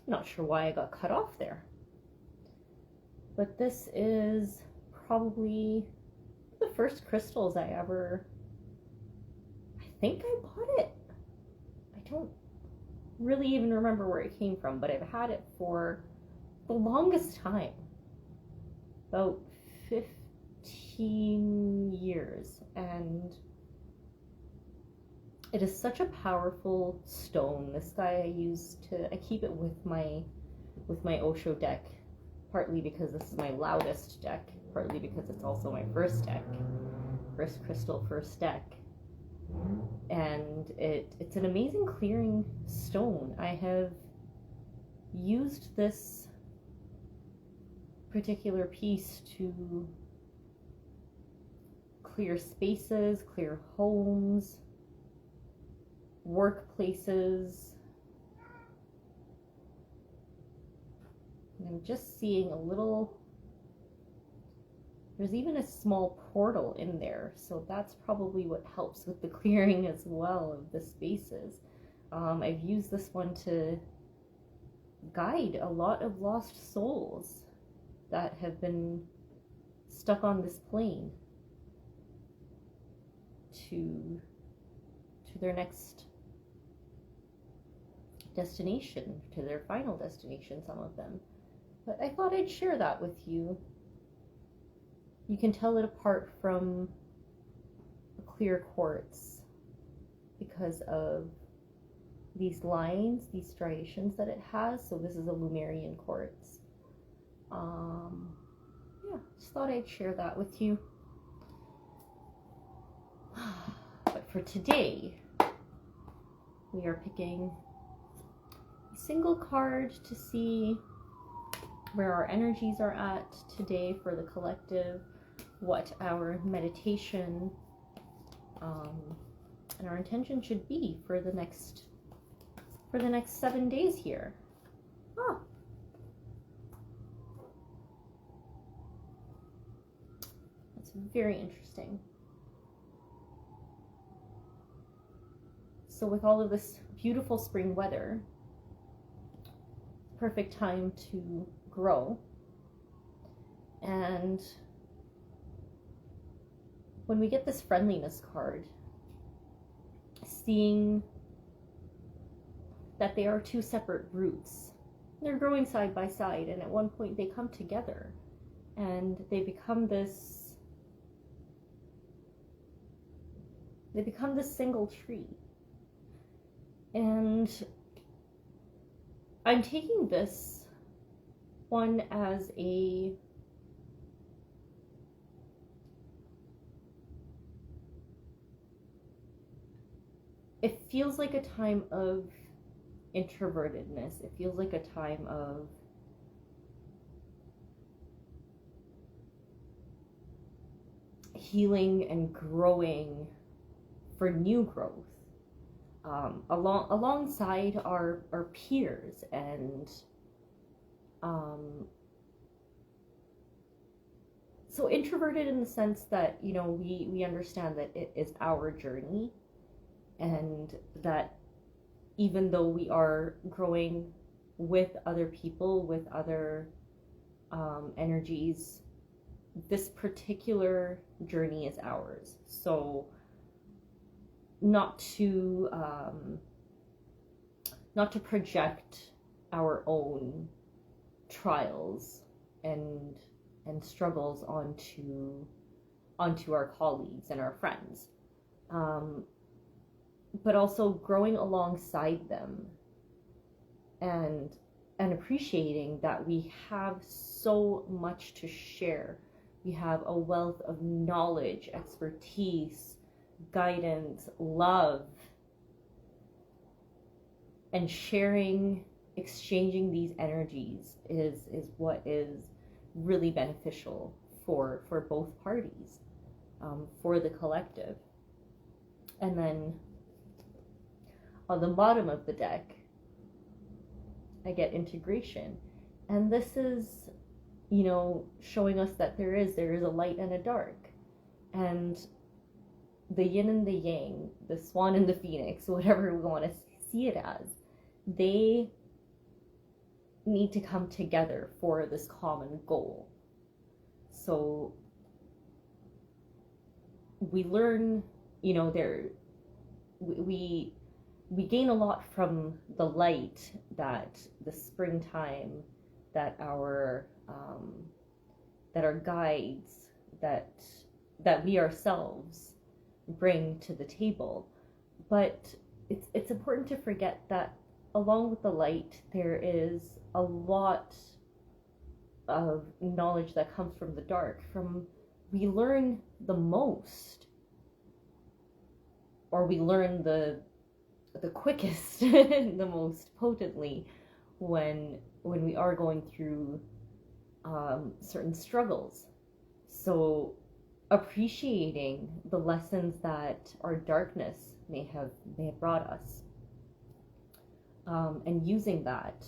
Not sure why I got cut off there. But this is probably the first crystals I think I bought it. I don't really even remember where it came from, but I've had it for the longest time. About 15 years. And it is such a powerful stone. This guy I keep it with my Osho deck, partly because this is my loudest deck, partly because it's also my first crystal, first deck. And it's an amazing clearing stone. I have used this particular piece to clear spaces, clear homes, workplaces. And I'm just seeing there's even a small portal in there, so that's probably what helps with the clearing as well of the spaces. I've used this one to guide a lot of lost souls that have been stuck on this plane to their next destination, to their final destination, some of them. But I thought I'd share that with you. You can tell it apart from a clear quartz because of these lines, these striations that it has. So this is a Lumerian quartz. Yeah, just thought I'd share that with you. But for today, we are picking a single card to see where our energies are at today for the collective, what our meditation and our intention should be for the next 7 days here. Oh. That's very interesting. So with all of this beautiful spring weather, perfect time to grow. And when we get this friendliness card, seeing that they are two separate roots, they're growing side by side, and at one point they come together and they become this single tree. And I'm taking this one as it feels like a time of introvertedness. It feels like a time of healing and growing for new growth. Alongside our peers, and so introverted in the sense that, you know, we understand that it is our journey, and that even though we are growing with other people, with other energies, this particular journey is ours. So not to project our own trials and struggles onto our colleagues and our friends, but also growing alongside them and appreciating that we have so much to share. We have a wealth of knowledge, expertise, guidance, love, and exchanging these energies is what is really beneficial for both parties, for the collective. And then on the bottom of the deck, I get integration, and this is, you know, showing us that there is a light and a dark, and the yin and the yang, the swan and the phoenix, whatever we want to see it as, they need to come together for this common goal. So we learn, you know, we gain a lot from the light that the springtime, that our guides, that we ourselves bring to the table. But it's important to forget that along with the light, there is a lot of knowledge that comes from the dark. We learn the most, or we learn the quickest, the most potently, when we are going through certain struggles. So appreciating the lessons that our darkness may have brought us, and using that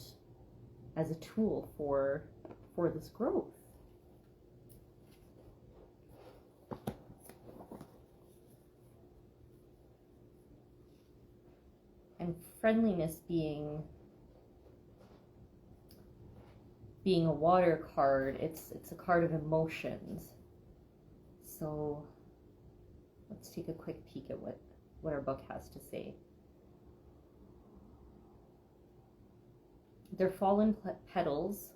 as a tool for this growth. And friendliness being a water card, it's a card of emotions. So let's take a quick peek at what our book has to say. Their fallen petals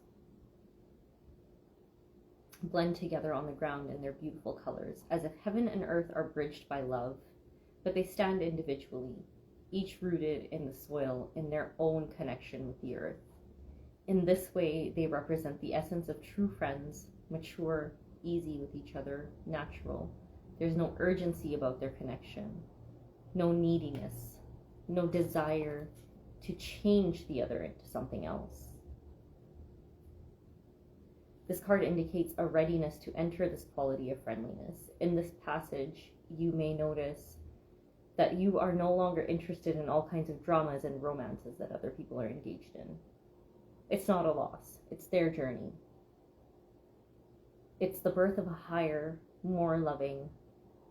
blend together on the ground in their beautiful colors, as if heaven and earth are bridged by love, but they stand individually, each rooted in the soil in their own connection with the earth. In this way, they represent the essence of true friends, mature, easy with each other, natural. There's no urgency about their connection, no neediness, no desire to change the other into something else. This card indicates a readiness to enter this quality of friendliness. In this passage, you may notice that you are no longer interested in all kinds of dramas and romances that other people are engaged in. It's not a loss. It's their journey. It's the birth of a higher, more loving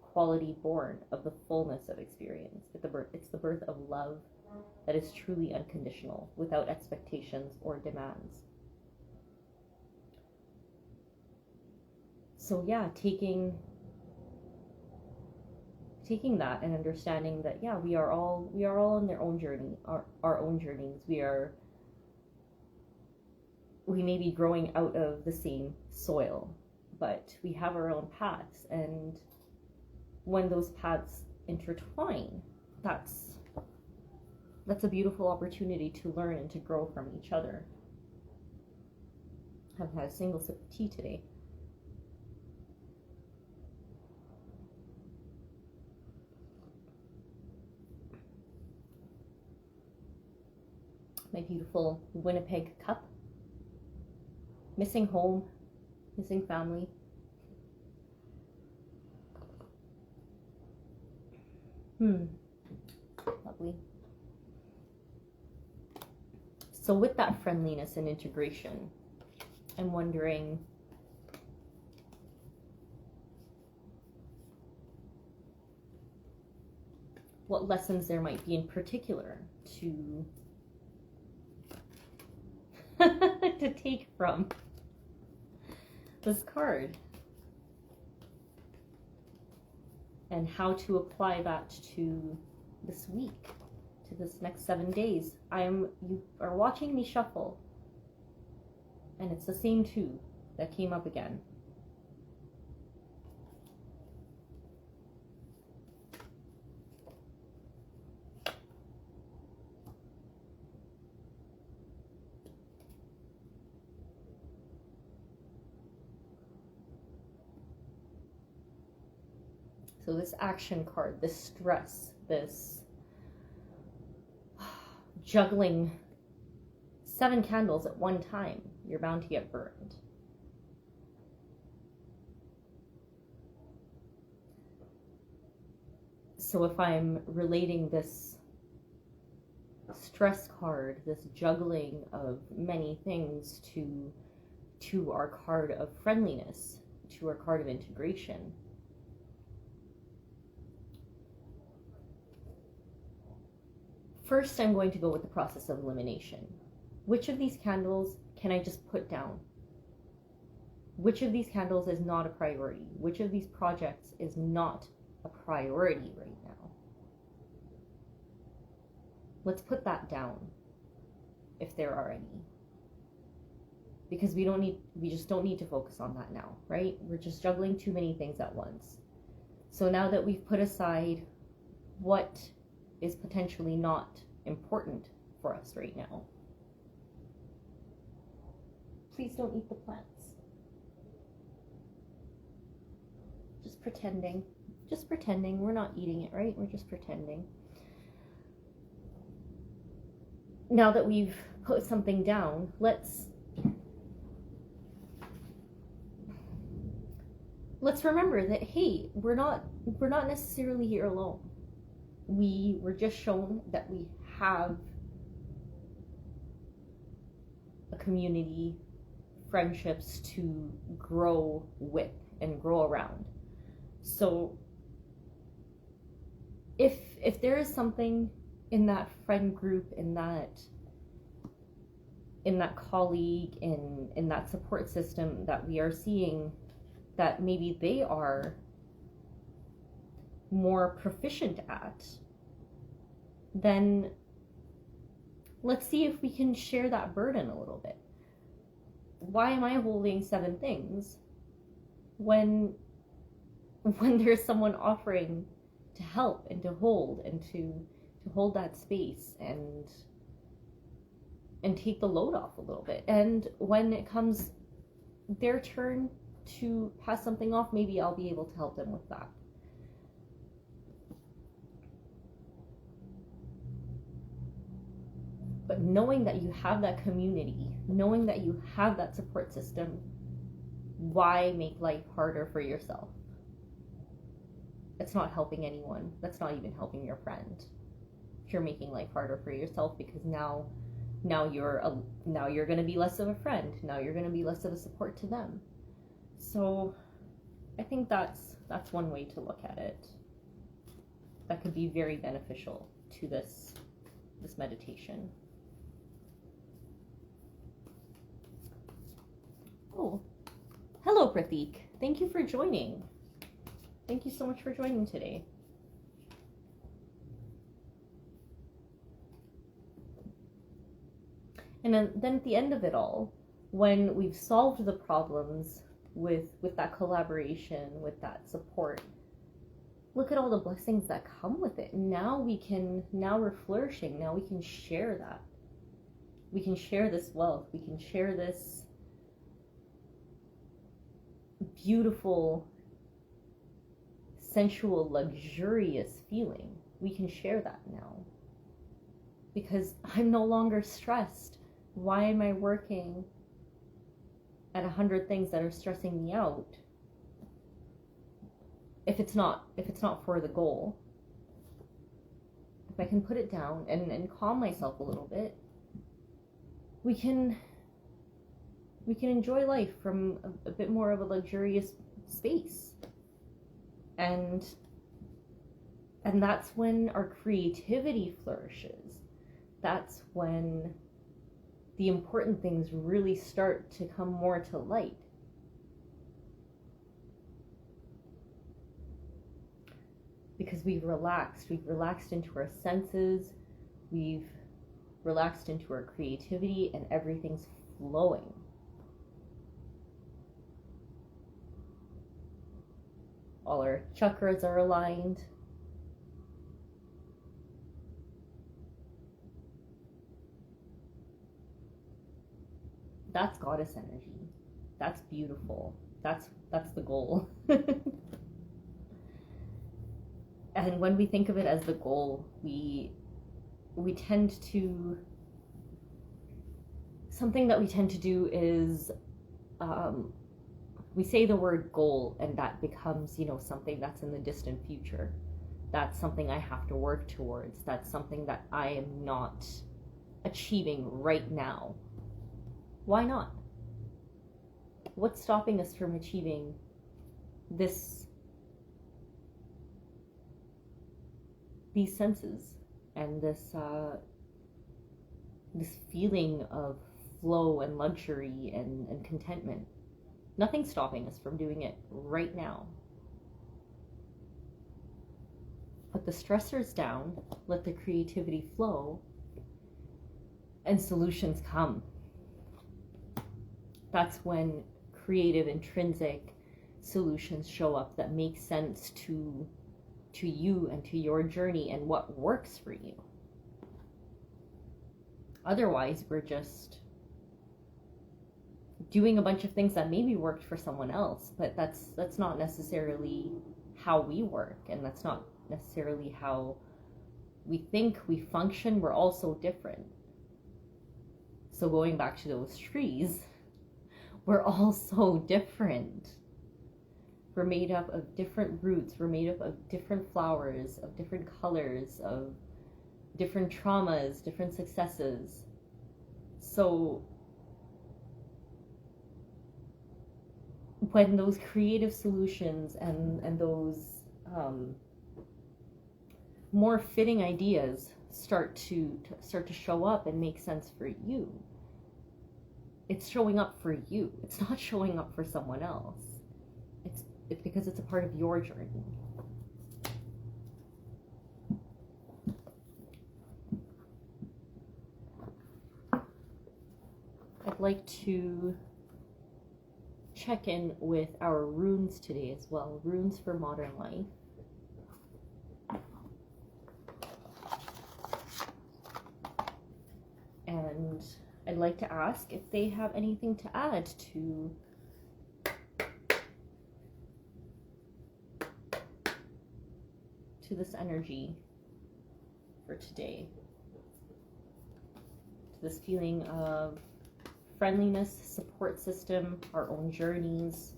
quality born of the fullness of experience. It's the birth of love that is truly unconditional, without expectations or demands. So yeah, taking that and understanding that, yeah, we are all on their own journey, our own journeys. We may be growing out of the same soil, but we have our own paths, and when those paths intertwine, that's a beautiful opportunity to learn and to grow from each other. I haven't had a single sip of tea today. My beautiful Winnipeg cup. Missing home, missing family. Lovely. So with that friendliness and integration, I'm wondering, what lessons there might be in particular to to take from this card, and how to apply that to this week, to this next 7 days. You are watching me shuffle, and it's the same two that came up again. So this action card, this stress, this juggling 7 candles at one time, you're bound to get burned. So if I'm relating this stress card, this juggling of many things to our card of friendliness, to our card of integration, first, I'm going to go with the process of elimination. Which of these candles can I just put down? Which of these candles is not a priority? Which of these projects is not a priority right now? Let's put that down, if there are any. Because we just don't need to focus on that now, right? We're just juggling too many things at once. So now that we've put aside what is potentially not important for us right now, please don't eat the plants. Just pretending. Just pretending. We're not eating it, right? We're just pretending. Now that we've put something down, let's remember that, hey, we're not necessarily here alone. We were just shown that we have a community, friendships to grow with and grow around. So if there is something in that friend group, in that colleague, in that support system that we are seeing that maybe they are more proficient at, then let's see if we can share that burden a little bit. Why am I holding 7 things when there's someone offering to help and to hold and to hold that space and take the load off a little bit? And when it comes their turn to pass something off, maybe I'll be able to help them with that. But knowing that you have that community, knowing that you have that support system, why make life harder for yourself? It's not helping anyone. That's not even helping your friend. You're making life harder for yourself, because now you're going to be less of a friend. Now you're going to be less of a support to them. So I think that's one way to look at it. That could be very beneficial to this meditation. Oh, hello Pratik. Thank you for joining. Thank you so much for joining today. And then at the end of it all, when we've solved the problems with that collaboration, with that support, look at all the blessings that come with it. Now we're flourishing. Now we can share that. We can share this wealth. We can share this beautiful, sensual, luxurious feeling. We can share that now. Because I'm no longer stressed. Why am I working at 100 things that are stressing me out if it's not for the goal? If I can put it down and calm myself a little bit, we can enjoy life from a bit more of a luxurious space. And that's when our creativity flourishes. That's when the important things really start to come more to light. Because we've relaxed into our senses, we've relaxed into our creativity, and everything's flowing. All our chakras are aligned. That's goddess energy. That's beautiful. That's the goal. And when we think of it as the goal, we tend to, something that we tend to do is we say the word goal, and that becomes, something that's in the distant future. That's something I have to work towards. That's something that I am not achieving right now. Why not? What's stopping us from achieving these senses and this feeling of flow and luxury and contentment. Nothing's stopping us from doing it right now. Put the stressors down, let the creativity flow, and solutions come. That's when creative, intrinsic solutions show up that make sense to you and to your journey and what works for you. Otherwise, we're just doing a bunch of things that maybe worked for someone else, but that's not necessarily how we work, and that's not necessarily how we think, we function. We're all so different. So going back to those trees, we're all so different. We're made up of different roots. We're made up of different flowers, of different colors, of different traumas, different successes. So when those creative solutions and those more fitting ideas start to show up and make sense for you, it's showing up for you. It's not showing up for someone else. It's because it's a part of your journey. I'd like to check in with our runes today as well. Runes for modern life. And I'd like to ask if they have anything to add to this energy for today. To this feeling of friendliness, support system, our own journeys,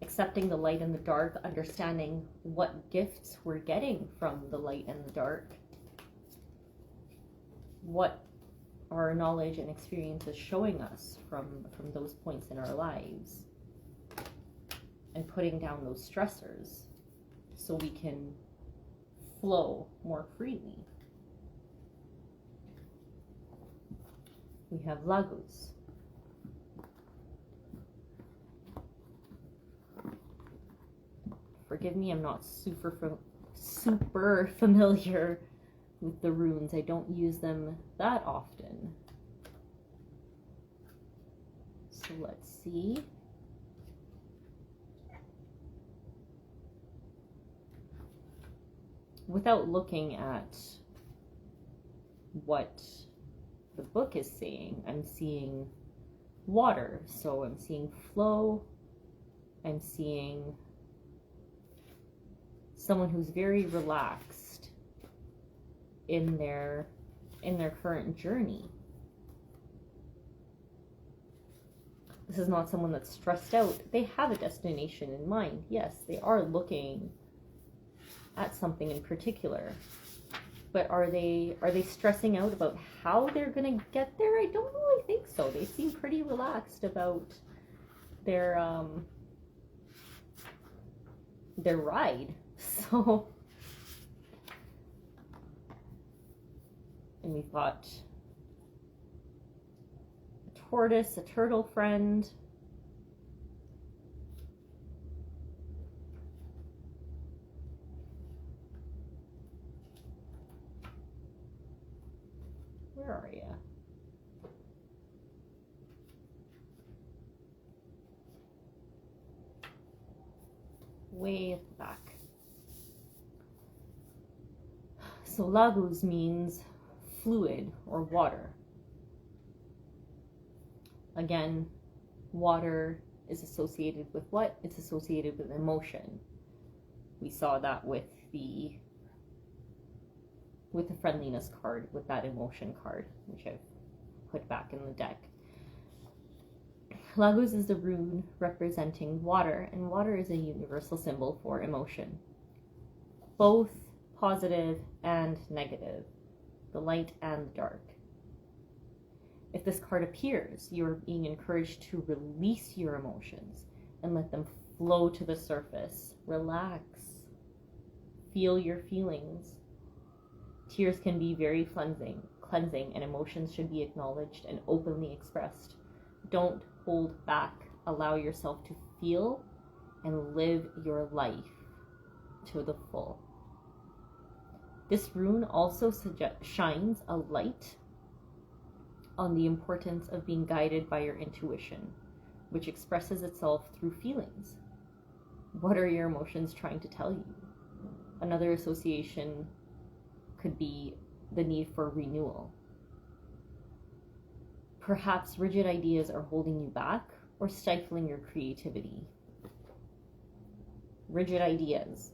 accepting the light and the dark, understanding what gifts we're getting from the light and the dark, what our knowledge and experience is showing us from those points in our lives, and putting down those stressors so we can flow more freely. We have Lagos. Forgive me, I'm not super familiar with the runes. I don't use them that often. So let's see. Without looking at what the book is saying, I'm seeing water. So I'm seeing flow. I'm seeing someone who's very relaxed in their current journey. This is not someone that's stressed out. They have a destination in mind. Yes, they are looking at something in particular. But are they stressing out about how they're going to get there? I don't really think so. They seem pretty relaxed about their ride. So, and we've got a tortoise, a turtle friend. Where are you? Way at the back. So Lagos means fluid or water. Again, water is associated with what? It's associated with emotion. We saw that with the friendliness card, with that emotion card, which I've put back in the deck. Lagos is the rune representing water, and water is a universal symbol for emotion, both positive and negative, the light and the dark. If this card appears, you're being encouraged to release your emotions and let them flow to the surface. Relax. Feel your feelings. Tears can be very cleansing. cleansing, and emotions should be acknowledged and openly expressed. Don't hold back. Allow yourself to feel and live your life to the full. This rune also shines a light on the importance of being guided by your intuition, which expresses itself through feelings. What are your emotions trying to tell you? Another association could be the need for renewal. Perhaps rigid ideas are holding you back or stifling your creativity. Rigid ideas.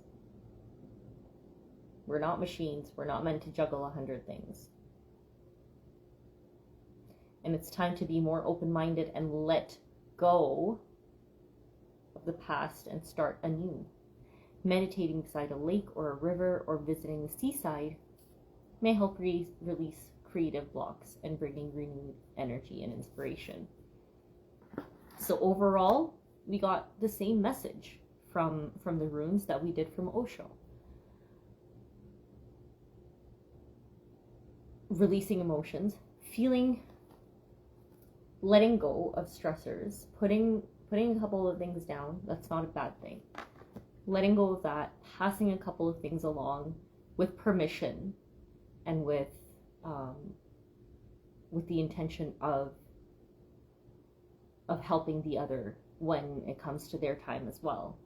We're not machines. We're not meant to juggle 100 things. And it's time to be more open-minded and let go of the past and start anew. Meditating beside a lake or a river or visiting the seaside may help release creative blocks and bringing renewed energy and inspiration. So overall, we got the same message from the runes that we did from Osho. Releasing emotions, feeling, letting go of stressors, putting a couple of things down. That's not a bad thing. Letting go of that, passing a couple of things along with permission and with the intention of helping the other when it comes to their time as well.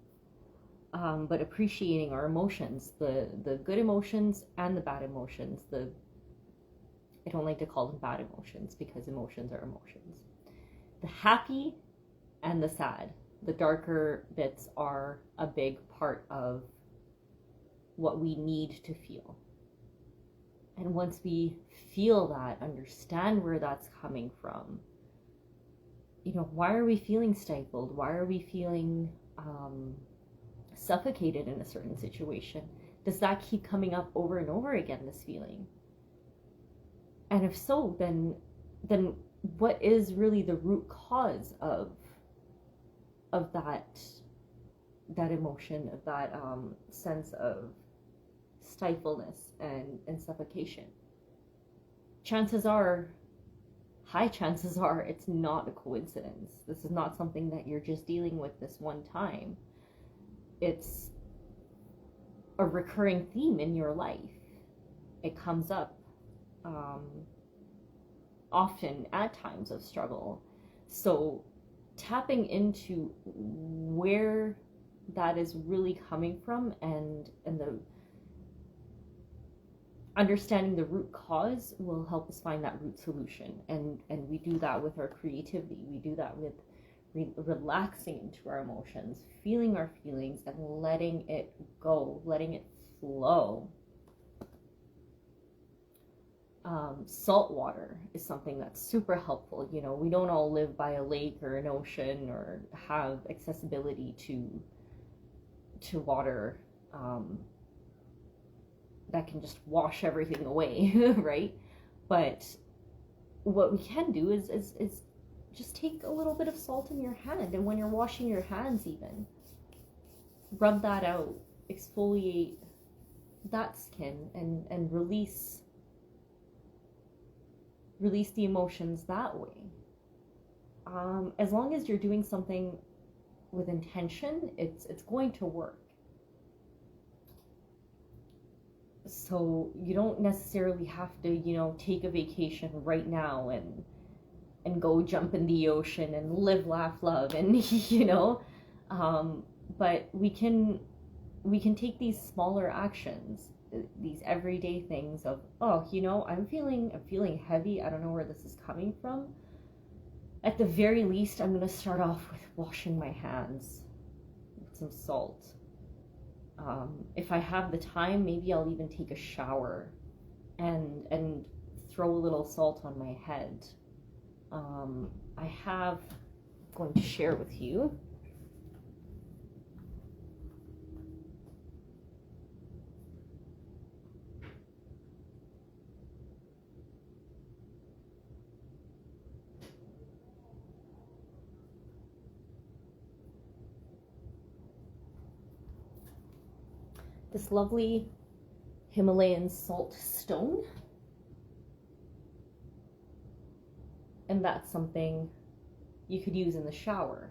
But appreciating our emotions, the good emotions and the bad emotions. I don't like to call them bad emotions because emotions are emotions. The happy and the sad, the darker bits are a big part of what we need to feel. And once we feel that, understand where that's coming from, why are we feeling stifled? Why are we feeling suffocated in a certain situation? Does that keep coming up over and over again, this feeling? And if so, then what is really the root cause of that emotion, of that sense of stifledness and suffocation? High chances are it's not a coincidence. This is not something that you're just dealing with this one time. It's a recurring theme in your life. It comes up often at times of struggle. So tapping into where that is really coming from and the understanding the root cause will help us find that root solution. And we do that with our creativity. We do that with relaxing into our emotions, feeling our feelings and letting it go, letting it flow. Salt water is something that's super helpful. We don't all live by a lake or an ocean or have accessibility to water that can just wash everything away, right? But what we can do is just take a little bit of salt in your hand, and when you're washing your hands even, rub that out, exfoliate that skin and release the emotions that way. As long as you're doing something with intention, it's going to work. So you don't necessarily have to, take a vacation right now and go jump in the ocean and live, laugh, love, and but we can take these smaller actions, these everyday things of, I'm feeling heavy. I don't know where this is coming from. At the very least, I'm going to start off with washing my hands with some salt. If I have the time, maybe I'll even take a shower and throw a little salt on my head. I'm going to share with you. This lovely Himalayan salt stone. And that's something you could use in the shower.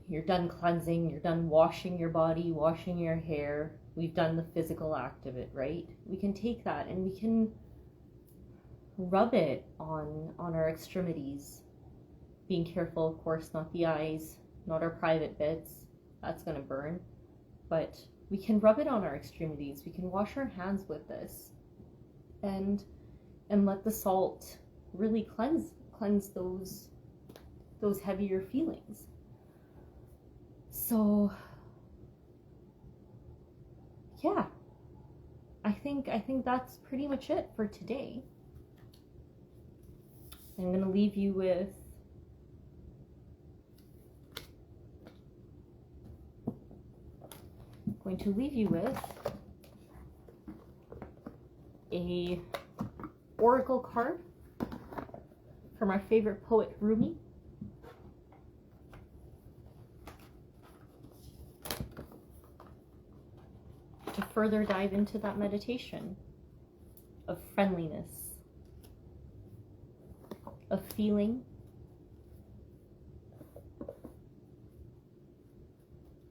You're done cleansing, you're done washing your body, washing your hair. We've done the physical act of it, right? We can take that and we can rub it on our extremities. Being careful, of course, not the eyes, not our private bits. That's going to burn. But we can rub it on our extremities. We can wash our hands with this. And let the salt really cleanse those heavier feelings. So yeah, I think that's pretty much it for today. I'm going to leave you with a oracle card from our favorite poet, Rumi. To further dive into that meditation of friendliness, of feeling,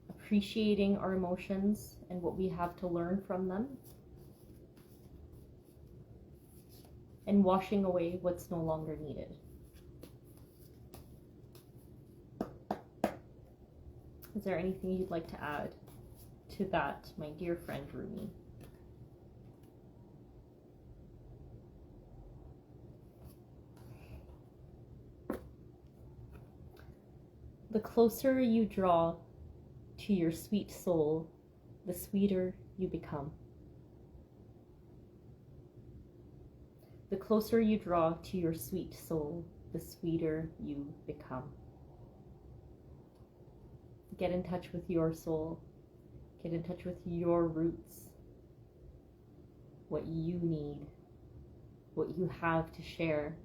appreciating our emotions and what we have to learn from them, and washing away what's no longer needed. Is there anything you'd like to add to that, my dear friend Rumi? The closer you draw to your sweet soul, the sweeter you become. The closer you draw to your sweet soul, the sweeter you become. Get in touch with your soul. Get in touch with your roots. What you need. What you have to share.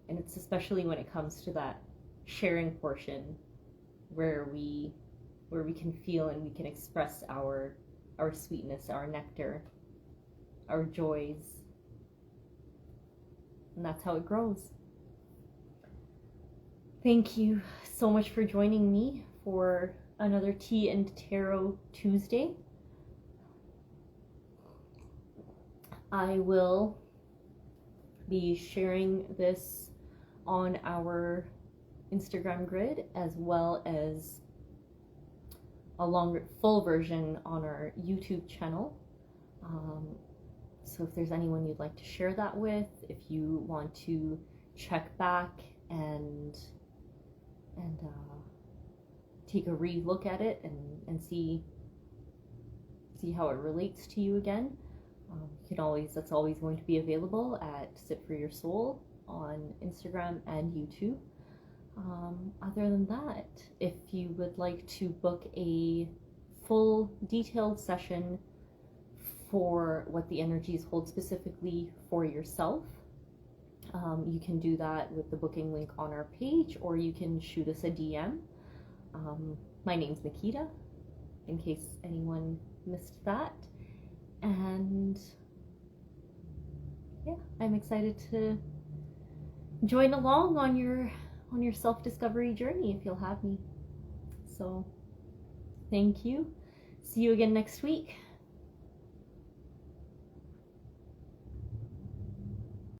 And it's especially when it comes to that sharing portion where we can feel and we can express our sweetness, our nectar, our joys. And that's how it grows. Thank you so much for joining me for another Tea and Tarot Tuesday. I will be sharing this on our Instagram grid as well as a longer full version on our YouTube channel. So if there's anyone you'd like to share that with, if you want to check back and take a re-look at it and see how it relates to you again, that's always going to be available at Sit For Your Soul on Instagram and YouTube. Other than that, if you would like to book a full detailed session for what the energies hold specifically for yourself, you can do that with the booking link on our page, or you can shoot us a DM. My name's Nikita, in case anyone missed that. And yeah, I'm excited to join along on your self-discovery journey if you'll have me. So thank you. See you again next week.